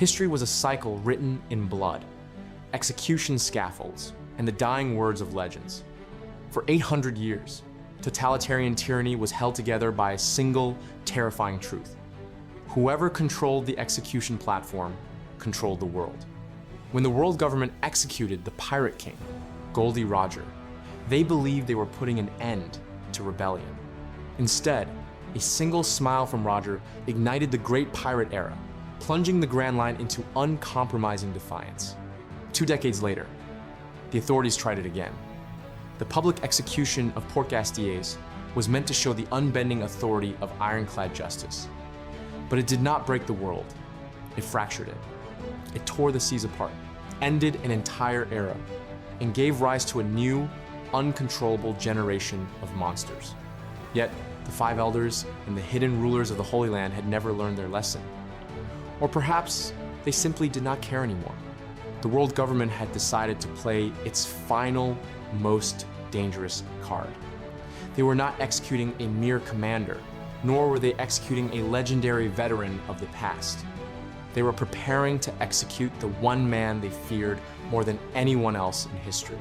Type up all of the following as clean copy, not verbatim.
History was a cycle written in blood, execution scaffolds, and the dying words of legends. For 800 years, totalitarian tyranny was held together by a single, terrifying truth. Whoever controlled the execution platform controlled the world. When the world government executed the Pirate King, Goldie Roger, they believed they were putting an end to rebellion. Instead, a single smile from Roger ignited the Great Pirate Era, plunging the Grand Line into uncompromising defiance. 2 decades later, the authorities tried it again. The public execution of Port Gastiers was meant to show the unbending authority of ironclad justice. But it did not break the world. It fractured it. It tore the seas apart, ended an entire era, and gave rise to a new, uncontrollable generation of monsters. Yet, the 5 elders and the hidden rulers of the Holy Land had never learned their lesson. Or perhaps they simply did not care anymore. The world government had decided to play its final, most dangerous card. They were not executing a mere commander, nor were they executing a legendary veteran of the past. They were preparing to execute the one man they feared more than anyone else in history.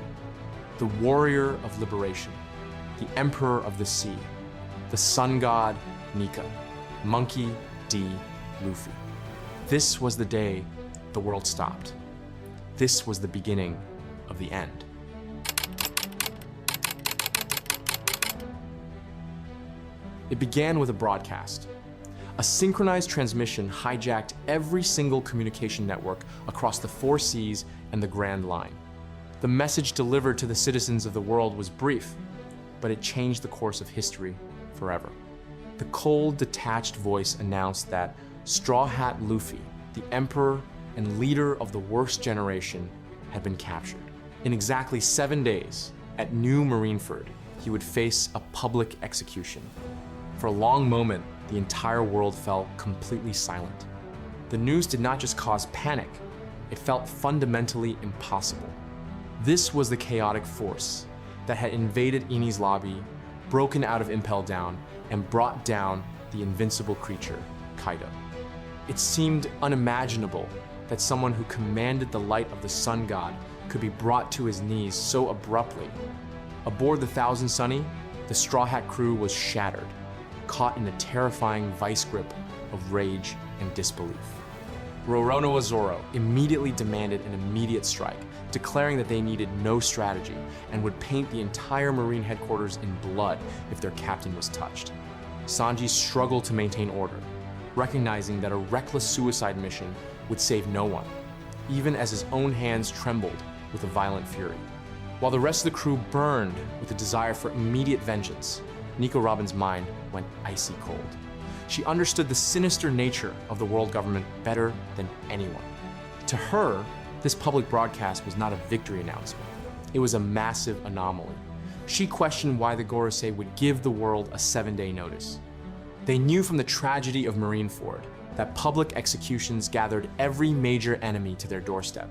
The warrior of liberation, the emperor of the sea, the Sun God Nika, Monkey D. Luffy. This was the day the world stopped. This was the beginning of the end. It began with a broadcast. A synchronized transmission hijacked every single communication network across the 4 seas and the Grand Line. The message delivered to the citizens of the world was brief, but it changed the course of history forever. The cold, detached voice announced that Straw Hat Luffy, the emperor and leader of the worst generation, had been captured. In exactly 7 days, at New Marineford, he would face a public execution. For a long moment, the entire world fell completely silent. The news did not just cause panic, it felt fundamentally impossible. This was the chaotic force that had invaded Enies Lobby, broken out of Impel Down, and brought down the invincible creature, Kaido. It seemed unimaginable that someone who commanded the light of the Sun God could be brought to his knees so abruptly. Aboard the Thousand Sunny, the Straw Hat crew was shattered, caught in a terrifying vice grip of rage and disbelief. Roronoa Zoro immediately demanded an immediate strike, declaring that they needed no strategy and would paint the entire Marine headquarters in blood if their captain was touched. Sanji struggled to maintain order, recognizing that a reckless suicide mission would save no one, even as his own hands trembled with a violent fury. While the rest of the crew burned with a desire for immediate vengeance, Nico Robin's mind went icy cold. She understood the sinister nature of the world government better than anyone. To her, this public broadcast was not a victory announcement. It was a massive anomaly. She questioned why the Gorosei would give the world a 7-day notice. They knew from the tragedy of Marineford that public executions gathered every major enemy to their doorstep.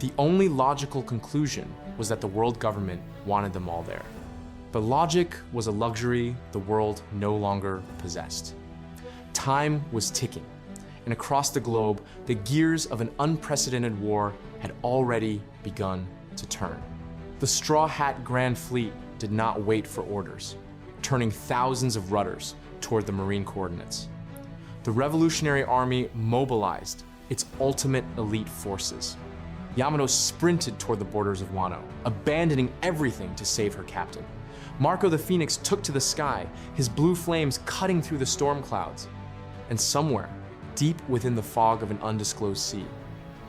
The only logical conclusion was that the world government wanted them all there. But logic was a luxury the world no longer possessed. Time was ticking, and across the globe, the gears of an unprecedented war had already begun to turn. The Straw Hat Grand Fleet did not wait for orders, turning thousands of rudders toward the marine coordinates. The Revolutionary Army mobilized its ultimate elite forces. Yamato sprinted toward the borders of Wano, abandoning everything to save her captain. Marco the Phoenix took to the sky, his blue flames cutting through the storm clouds. And somewhere, deep within the fog of an undisclosed sea,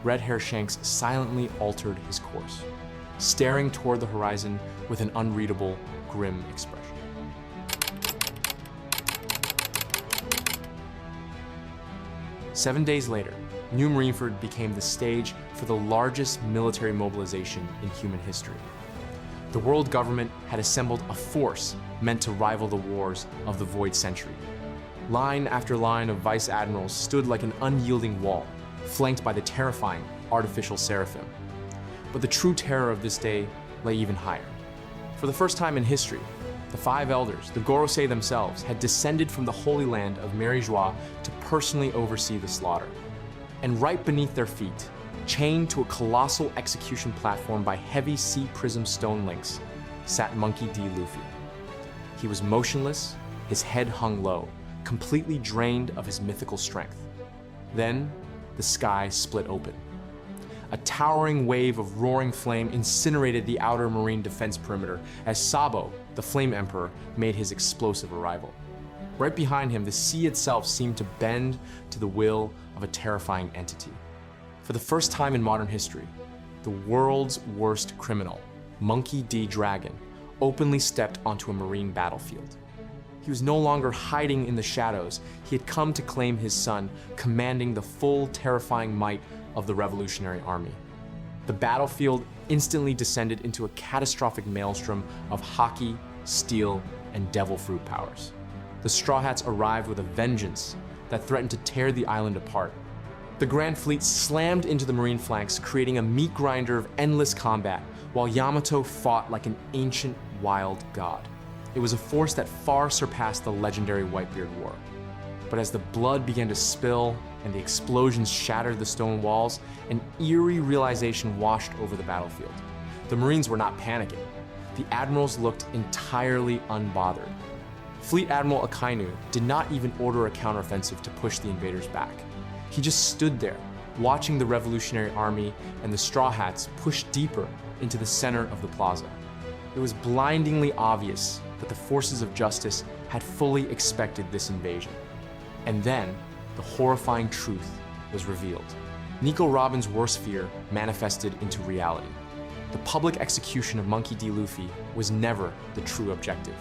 Red-Hair Shanks silently altered his course, staring toward the horizon with an unreadable, grim expression. Seven days later, New Marineford became the stage for the largest military mobilization in human history. The world government had assembled a force meant to rival the wars of the Void Century. Line after line of vice admirals stood like an unyielding wall, flanked by the terrifying artificial seraphim. But the true terror of this day lay even higher. For the first time in history, the 5 elders, the Gorosei themselves, had descended from the Holy Land of Mary Joie to personally oversee the slaughter. And right beneath their feet, chained to a colossal execution platform by heavy sea prism stone links, sat Monkey D. Luffy. He was motionless, his head hung low, completely drained of his mythical strength. Then, the sky split open. A towering wave of roaring flame incinerated the outer marine defense perimeter as Sabo, the Flame Emperor, made his explosive arrival. Right behind him, the sea itself seemed to bend to the will of a terrifying entity. For the first time in modern history, the world's worst criminal, Monkey D. Dragon, openly stepped onto a marine battlefield. He was no longer hiding in the shadows. He had come to claim his son, commanding the full, terrifying might of the Revolutionary Army. The battlefield instantly descended into a catastrophic maelstrom of Haki, Steel, and Devil Fruit powers. The Straw Hats arrived with a vengeance that threatened to tear the island apart. The Grand Fleet slammed into the marine flanks, creating a meat grinder of endless combat, while Yamato fought like an ancient wild god. It was a force that far surpassed the legendary Whitebeard War. But as the blood began to spill and the explosions shattered the stone walls, an eerie realization washed over the battlefield. The Marines were not panicking. The admirals looked entirely unbothered. Fleet Admiral Akainu did not even order a counteroffensive to push the invaders back. He just stood there, watching the Revolutionary Army and the Straw Hats push deeper into the center of the plaza. It was blindingly obvious that the forces of justice had fully expected this invasion. And then, the horrifying truth was revealed. Nico Robin's worst fear manifested into reality. The public execution of Monkey D. Luffy was never the true objective.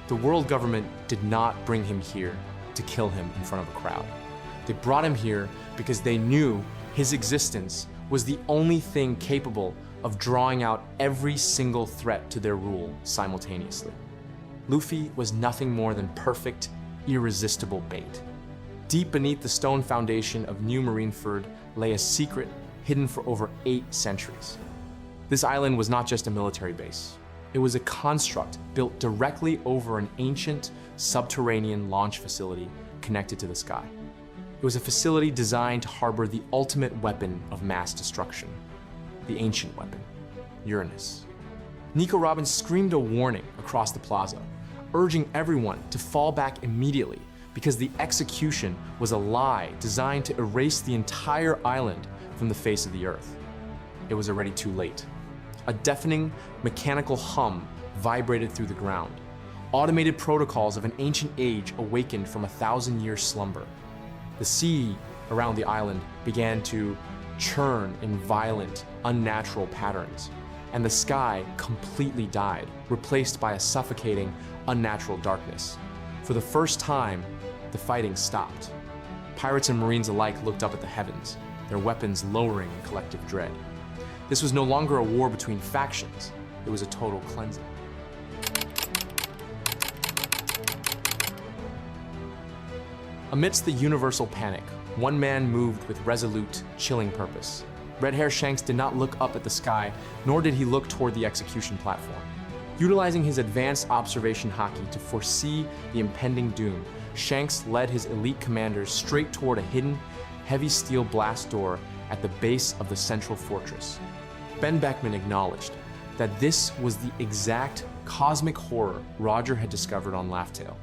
The world government did not bring him here to kill him in front of a crowd. They brought him here because they knew his existence was the only thing capable of drawing out every single threat to their rule simultaneously. Luffy was nothing more than perfect, irresistible bait. Deep beneath the stone foundation of New Marineford lay a secret hidden for over 8 centuries. This island was not just a military base. It was a construct built directly over an ancient subterranean launch facility connected to the sky. It was a facility designed to harbor the ultimate weapon of mass destruction, the Ancient Weapon Uranus. Nico Robin screamed a warning across the plaza, urging everyone to fall back immediately because the execution was a lie designed to erase the entire island from the face of the earth. It was already too late. A deafening mechanical hum vibrated through the ground. Automated protocols of an ancient age awakened from a 1,000-year slumber. The sea around the island began to churn in violent, unnatural patterns, and the sky completely died, replaced by a suffocating, unnatural darkness. For the first time, the fighting stopped. Pirates and Marines alike looked up at the heavens, their weapons lowering in collective dread. This was no longer a war between factions, it was a total cleansing. Amidst the universal panic, one man moved with resolute, chilling purpose. Red-haired Shanks did not look up at the sky, nor did he look toward the execution platform. Utilizing his advanced observation haki to foresee the impending doom, Shanks led his elite commanders straight toward a hidden, heavy steel blast door at the base of the central fortress. Ben Beckman acknowledged that this was the exact cosmic horror Roger had discovered on Laugh-Tale.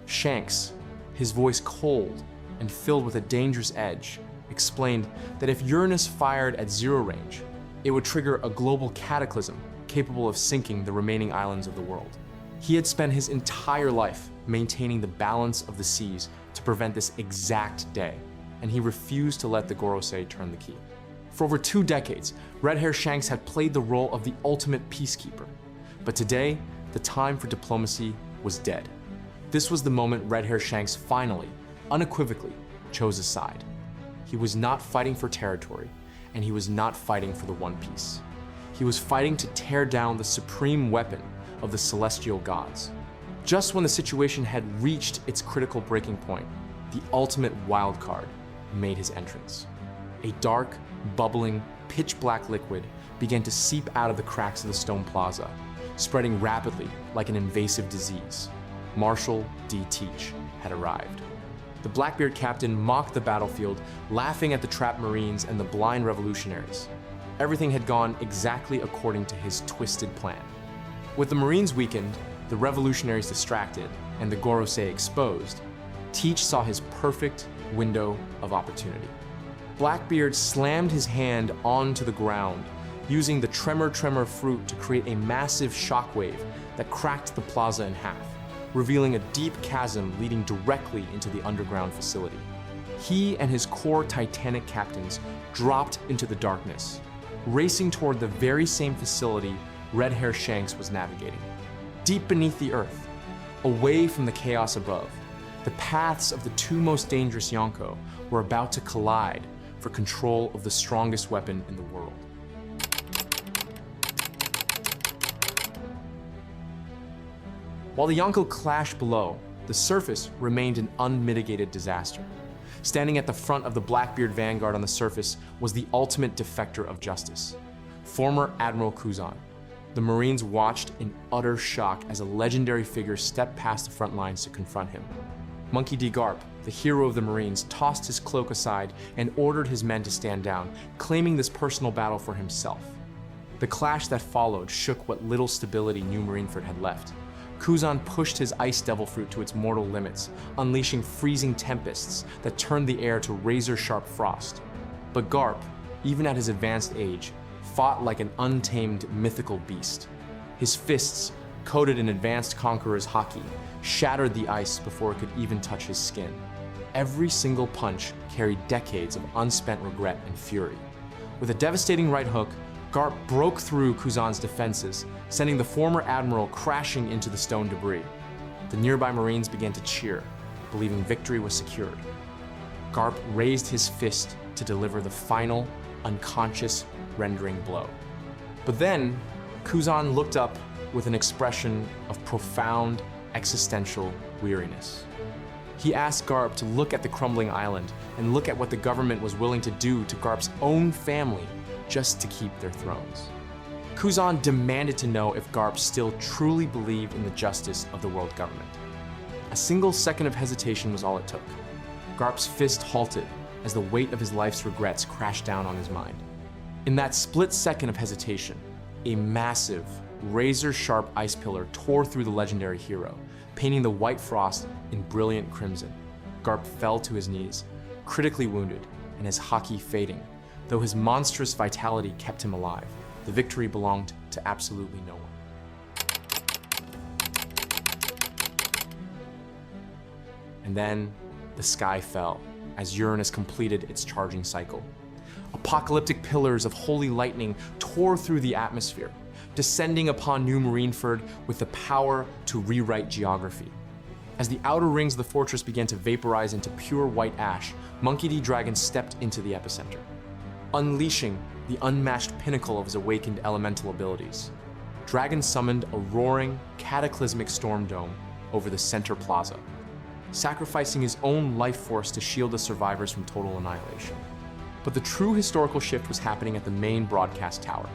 Shanks, his voice cold and filled with a dangerous edge, explained that if Uranus fired at zero range, it would trigger a global cataclysm capable of sinking the remaining islands of the world. He had spent his entire life maintaining the balance of the seas to prevent this exact day, and he refused to let the Gorosei turn the key. For over 2 decades, Red-Hair Shanks had played the role of the ultimate peacekeeper. But today, the time for diplomacy was dead. This was the moment Red-Hair Shanks finally, unequivocally, chose a side. He was not fighting for territory, and he was not fighting for the One Piece. He was fighting to tear down the supreme weapon of the celestial gods. Just when the situation had reached its critical breaking point, the ultimate wildcard made his entrance. A dark, bubbling, pitch-black liquid began to seep out of the cracks of the stone plaza, spreading rapidly like an invasive disease. Marshal D. Teach had arrived. The Blackbeard captain mocked the battlefield, laughing at the trapped Marines and the blind revolutionaries. Everything had gone exactly according to his twisted plan. With the Marines weakened, the revolutionaries distracted, and the Gorosei exposed, Teach saw his perfect window of opportunity. Blackbeard slammed his hand onto the ground, using the tremor fruit to create a massive shockwave that cracked the plaza in half, revealing a deep chasm leading directly into the underground facility. He and his core Titanic captains dropped into the darkness, racing toward the very same facility red-haired Shanks was navigating. Deep beneath the earth, away from the chaos above, the paths of the two most dangerous Yonko were about to collide for control of the strongest weapon in the world. While the Yonko clashed below, the surface remained an unmitigated disaster. Standing at the front of the Blackbeard vanguard on the surface was the ultimate defector of justice, former Admiral Kuzan. The Marines watched in utter shock as a legendary figure stepped past the front lines to confront him. Monkey D. Garp, the hero of the Marines, tossed his cloak aside and ordered his men to stand down, claiming this personal battle for himself. The clash that followed shook what little stability New Marineford had left. Kuzan pushed his ice devil fruit to its mortal limits, unleashing freezing tempests that turned the air to razor-sharp frost. But Garp, even at his advanced age, fought like an untamed mythical beast. His fists, coated in advanced conqueror's haki, shattered the ice before it could even touch his skin. Every single punch carried decades of unspent regret and fury. With a devastating right hook, Garp broke through Kuzan's defenses, sending the former admiral crashing into the stone debris. The nearby Marines began to cheer, believing victory was secured. Garp raised his fist to deliver the final, unconscious, rendering blow. But then, Kuzan looked up with an expression of profound, existential weariness. He asked Garp to look at the crumbling island and look at what the government was willing to do to Garp's own family just to keep their thrones. Kuzan demanded to know if Garp still truly believed in the justice of the world government. A single second of hesitation was all it took. Garp's fist halted as the weight of his life's regrets crashed down on his mind. In that split second of hesitation, a massive, razor-sharp ice pillar tore through the legendary hero, painting the white frost in brilliant crimson. Garp fell to his knees, critically wounded, and his haki fading. Though his monstrous vitality kept him alive, the victory belonged to absolutely no one. And then, the sky fell as Uranus completed its charging cycle. Apocalyptic pillars of holy lightning tore through the atmosphere, descending upon New Marineford with the power to rewrite geography. As the outer rings of the fortress began to vaporize into pure white ash, Monkey D. Dragon stepped into the epicenter, unleashing the unmatched pinnacle of his awakened elemental abilities. Dragon summoned a roaring, cataclysmic storm dome over the center plaza, sacrificing his own life force to shield the survivors from total annihilation. But the true historical shift was happening at the main broadcast tower.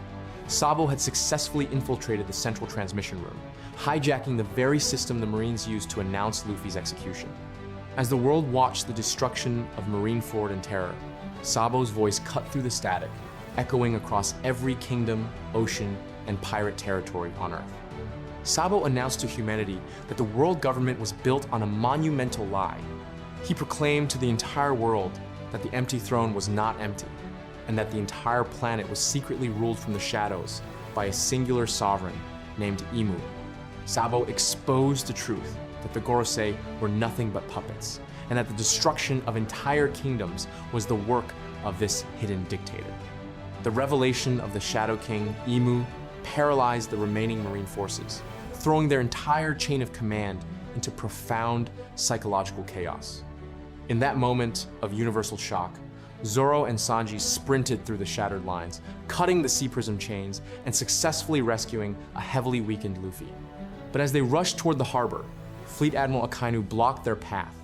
Sabo had successfully infiltrated the central transmission room, hijacking the very system the Marines used to announce Luffy's execution. As the world watched the destruction of Marineford in terror, Sabo's voice cut through the static, echoing across every kingdom, ocean, and pirate territory on Earth. Sabo announced to humanity that the world government was built on a monumental lie. He proclaimed to the entire world that the empty throne was not empty, and that the entire planet was secretly ruled from the shadows by a singular sovereign named Imu. Sabo exposed the truth that the Gorosei were nothing but puppets, and that the destruction of entire kingdoms was the work of this hidden dictator. The revelation of the Shadow King, Imu, paralyzed the remaining Marine forces, throwing their entire chain of command into profound psychological chaos. In that moment of universal shock, Zoro and Sanji sprinted through the shattered lines, cutting the Sea Prism chains and successfully rescuing a heavily weakened Luffy. But as they rushed toward the harbor, Fleet Admiral Akainu blocked their path,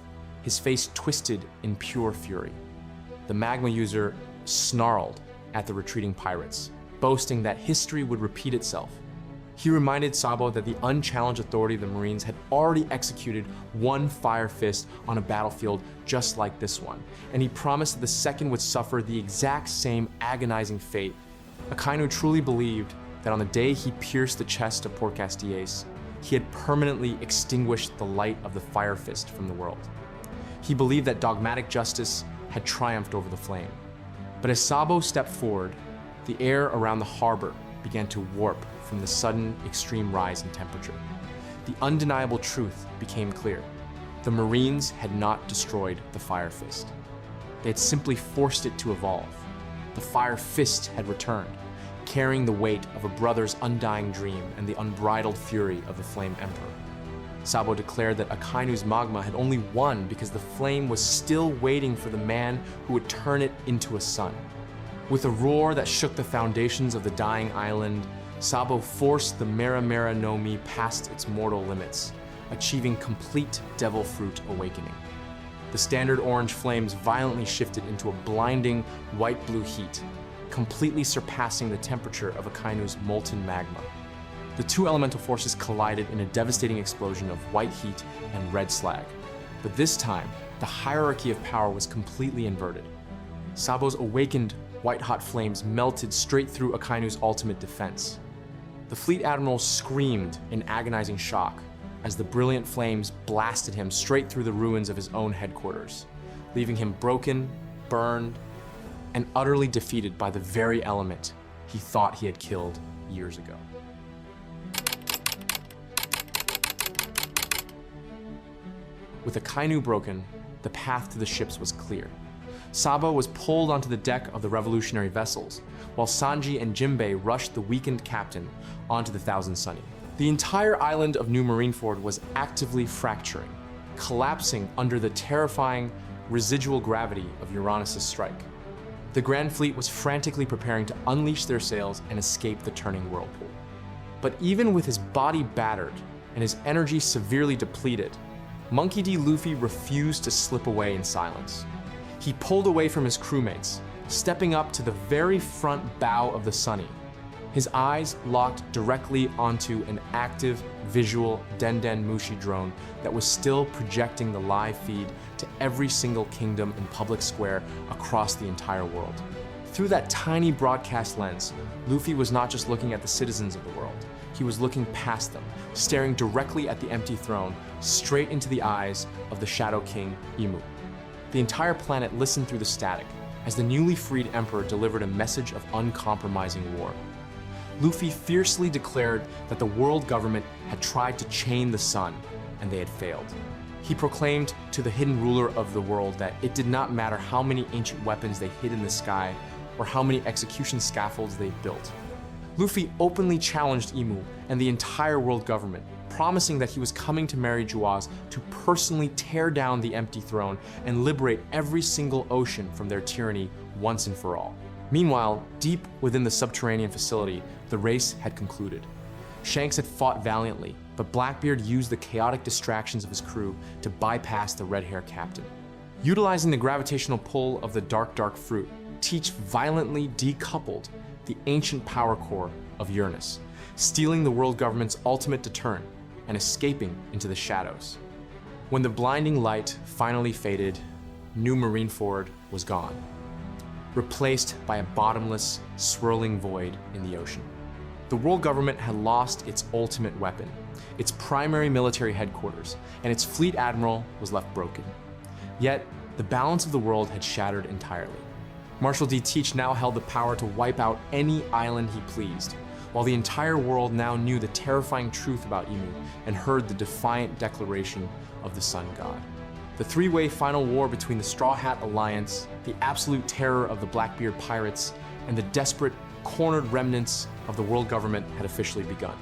his face twisted in pure fury. The magma user snarled at the retreating pirates, boasting that history would repeat itself. He reminded Sabo that the unchallenged authority of the Marines had already executed one fire fist on a battlefield just like this one, and he promised that the second would suffer the exact same agonizing fate. Akainu truly believed that on the day he pierced the chest of Port Castillace, he had permanently extinguished the light of the fire fist from the world. He believed that dogmatic justice had triumphed over the flame. But as Sabo stepped forward, the air around the harbor began to warp from the sudden extreme rise in temperature. The undeniable truth became clear. The Marines had not destroyed the Fire Fist. They had simply forced it to evolve. The Fire Fist had returned, carrying the weight of a brother's undying dream and the unbridled fury of the Flame Emperor. Sabo declared that Akainu's magma had only won because the flame was still waiting for the man who would turn it into a sun. With a roar that shook the foundations of the dying island, Sabo forced the Mera Mera no Mi past its mortal limits, achieving complete Devil Fruit awakening. The standard orange flames violently shifted into a blinding white-blue heat, completely surpassing the temperature of Akainu's molten magma. The two elemental forces collided in a devastating explosion of white heat and red slag. But this time, the hierarchy of power was completely inverted. Sabo's awakened white-hot flames melted straight through Akainu's ultimate defense. The Fleet Admiral screamed in agonizing shock as the brilliant flames blasted him straight through the ruins of his own headquarters, leaving him broken, burned, and utterly defeated by the very element he thought he had killed years ago. With Akainu broken, the path to the ships was clear. Sabo was pulled onto the deck of the revolutionary vessels, while Sanji and Jinbei rushed the weakened captain onto the Thousand Sunny. The entire island of New Marineford was actively fracturing, collapsing under the terrifying residual gravity of Uranus' strike. The Grand Fleet was frantically preparing to unleash their sails and escape the turning whirlpool. But even with his body battered and his energy severely depleted, Monkey D. Luffy refused to slip away in silence. He pulled away from his crewmates, stepping up to the very front bow of the Sunny. His eyes locked directly onto an active visual Denden Mushi drone that was still projecting the live feed to every single kingdom and public square across the entire world. Through that tiny broadcast lens, Luffy was not just looking at the citizens of the world. He was looking past them, staring directly at the empty throne, straight into the eyes of the Shadow King, Imu. The entire planet listened through the static as the newly freed emperor delivered a message of uncompromising war. Luffy fiercely declared that the world government had tried to chain the sun, and they had failed. He proclaimed to the hidden ruler of the world that it did not matter how many ancient weapons they hid in the sky or how many execution scaffolds they built. Luffy openly challenged Imu and the entire world government, promising that he was coming to Mary Juaz to personally tear down the empty throne and liberate every single ocean from their tyranny once and for all. Meanwhile, deep within the subterranean facility, the race had concluded. Shanks had fought valiantly, but Blackbeard used the chaotic distractions of his crew to bypass the red-haired captain. Utilizing the gravitational pull of the dark fruit, Teach violently decoupled the ancient power core of Uranus, stealing the world government's ultimate deterrent and escaping into the shadows. When the blinding light finally faded, New Marineford was gone, replaced by a bottomless, swirling void in the ocean. The world government had lost its ultimate weapon, its primary military headquarters, and its fleet admiral was left broken. Yet, the balance of the world had shattered entirely. Marshal D. Teach now held the power to wipe out any island he pleased, while the entire world now knew the terrifying truth about Imu and heard the defiant declaration of the Sun God. The three-way final war between the Straw Hat Alliance, the absolute terror of the Blackbeard pirates, and the desperate, cornered remnants of the world government had officially begun.